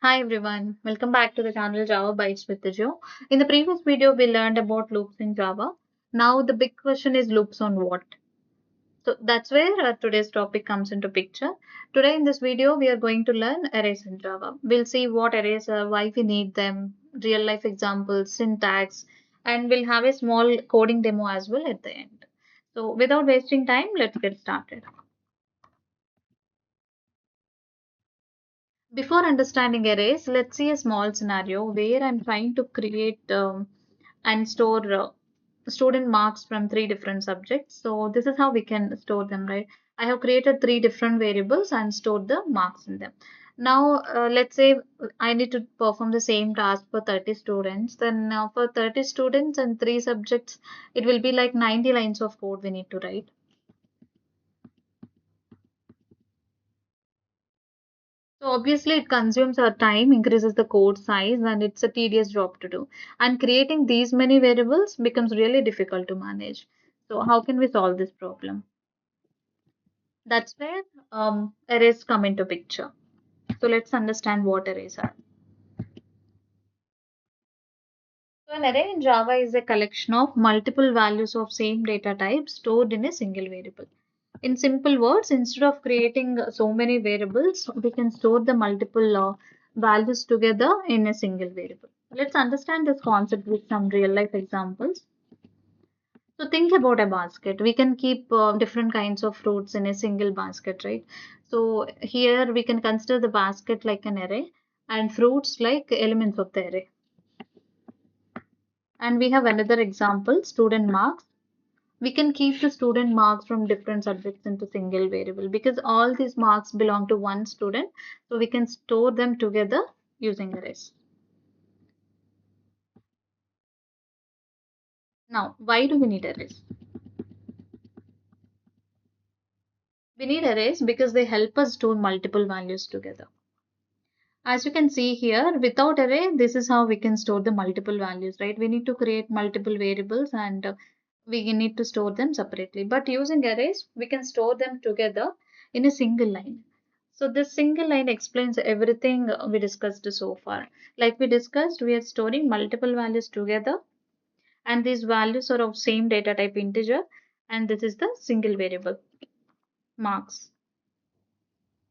Hi everyone, welcome back to the channel Java Bytes with Tejo. In the previous video, we learned about loops in Java. Now the big question is loops on what? So that's where today's topic comes into picture. Today in this video, we are going to learn arrays in Java. We'll see what arrays are, why we need them, real life examples, syntax, and we'll have a small coding demo as well at the end. So without wasting time, let's get started. Before understanding arrays, let's see a small scenario where I'm trying to create and store student marks from three different subjects. So this is how we can store them, right? I have created three different variables and stored the marks in them. Now, let's say I need to perform the same task for 30 students. Then for 30 students and three subjects, it will be like 90 lines of code we need to write. So obviously it consumes our time, increases the code size, and it's a tedious job to do. And creating these many variables becomes really difficult to manage. So how can we solve this problem? That's where arrays come into picture. So let's understand what arrays are. So an array in Java is a collection of multiple values of same data type stored in a single variable. In simple words, instead of creating so many variables, we can store the multiple values together in a single variable. Let's understand this concept with some real life examples. So think about a basket. We can keep different kinds of fruits in a single basket, right? So here we can consider the basket like an array and fruits like elements of the array. And we have another example, student marks. We can keep the student marks from different subjects into single variable because all these marks belong to one student. So we can store them together using arrays. Now, why do we need arrays? We need arrays because they help us store multiple values together. As you can see here, without array, this is how we can store the multiple values, right? We need to create multiple variables and we need to store them separately. But using arrays, we can store them together in a single line. So this single line explains everything we discussed so far. Like we discussed, we are storing multiple values together and these values are of same data type integer and this is the single variable marks.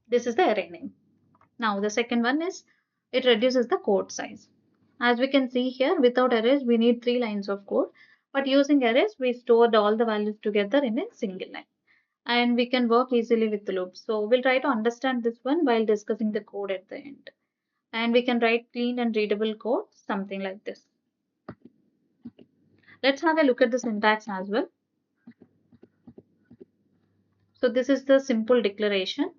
This is the array name. Now the second one is it reduces the code size. As we can see here, without arrays, we need three lines of code. But using arrays, we stored all the values together in a single line. And we can work easily with the loops. So we'll try to understand this one while discussing the code at the end. And we can write clean and readable code, something like this. Let's have a look at the syntax as well. So this is the simple declaration.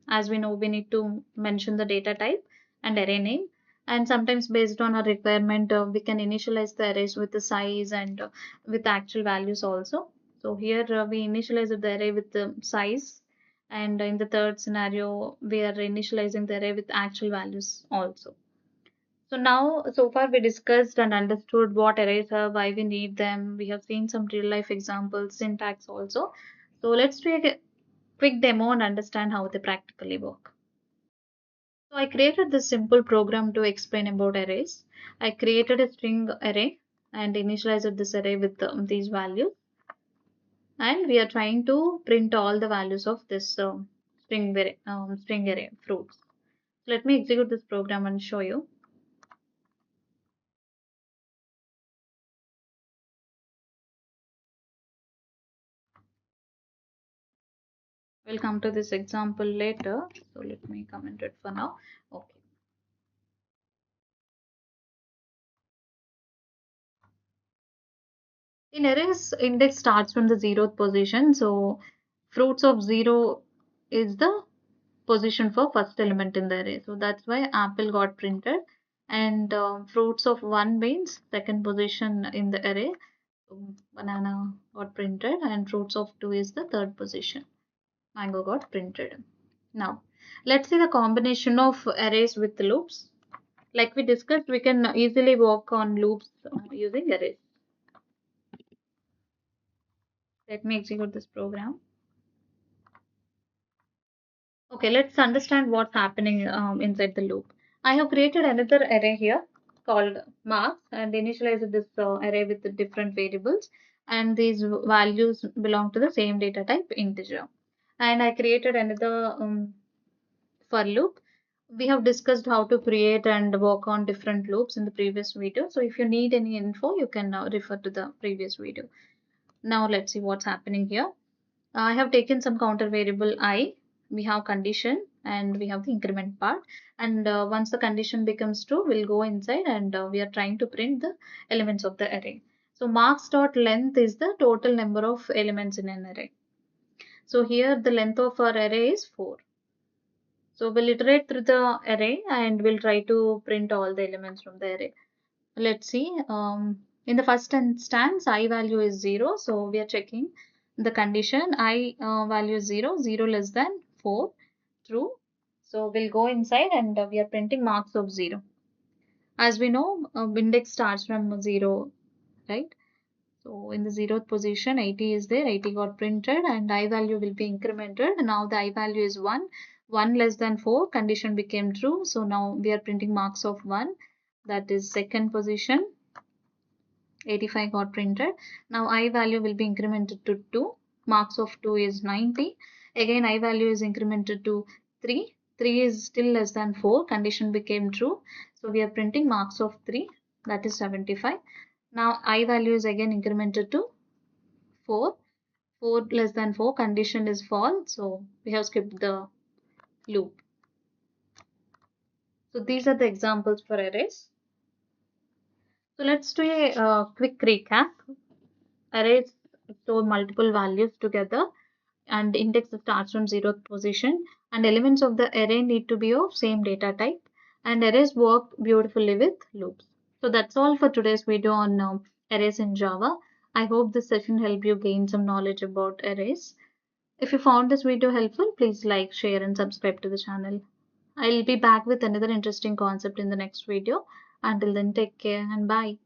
As we know, we need to mention the data type and array name. And sometimes based on our requirement, we can initialize the arrays with the size and with actual values also. So here we initialize the array with the size. And in the third scenario, we are initializing the array with actual values also. So now, so far we discussed and understood what arrays are, why we need them. We have seen some real life examples, syntax also. So let's take a quick demo and understand how they practically work. So I created this simple program to explain about arrays. I created a string array and initialized this array with these values. And we are trying to print all the values of this string array fruits. So let me execute this program and show you. We'll come to this example later. So let me comment it for now. Okay. In arrays, index starts from the zeroth position. So fruits of zero is the position for first element in the array. So that's why apple got printed. And fruits of one means second position in the array. So banana got printed and fruits of two is the third position. Mango got printed. Now, let's see the combination of arrays with loops. Like we discussed, we can easily work on loops using arrays. Let me execute this program. Okay, let's understand what's happening inside the loop. I have created another array here called marks and initialized this array with the different variables, and these values belong to the same data type, integer. And I created another for loop. We have discussed how to create and work on different loops in the previous video. So if you need any info, you can refer to the previous video. Now let's see what's happening here. I have taken some counter variable I. We have condition and we have the increment part. And once the condition becomes true, we'll go inside and we are trying to print the elements of the array. So marks.length is the total number of elements in an array. So here the length of our array is 4. So we'll iterate through the array and we'll try to print all the elements from the array. Let's see. In the first instance, I value is 0. So we are checking the condition. I value is 0, 0 less than 4, true. So we'll go inside and we are printing marks of 0. As we know, index starts from 0, right? So in the 0th position, 80 is there, 80 got printed and I value will be incremented. Now the I value is 1, 1 less than 4, condition became true. So now we are printing marks of 1, that is second position, 85 got printed. Now I value will be incremented to 2, marks of 2 is 90. Again I value is incremented to 3, 3 is still less than 4, condition became true. So we are printing marks of 3, that is 75. Now I value is again incremented to 4. 4 less than 4, condition is false. So we have skipped the loop. So these are the examples for arrays. So let's do a quick recap. Arrays store multiple values together and index starts from 0th position, and elements of the array need to be of same data type, and arrays work beautifully with loops. So that's all for today's video on arrays in Java. I hope this session helped you gain some knowledge about arrays. If you found this video helpful, please like, share and subscribe to the channel. I'll be back with another interesting concept in the next video. Until then, take care and bye.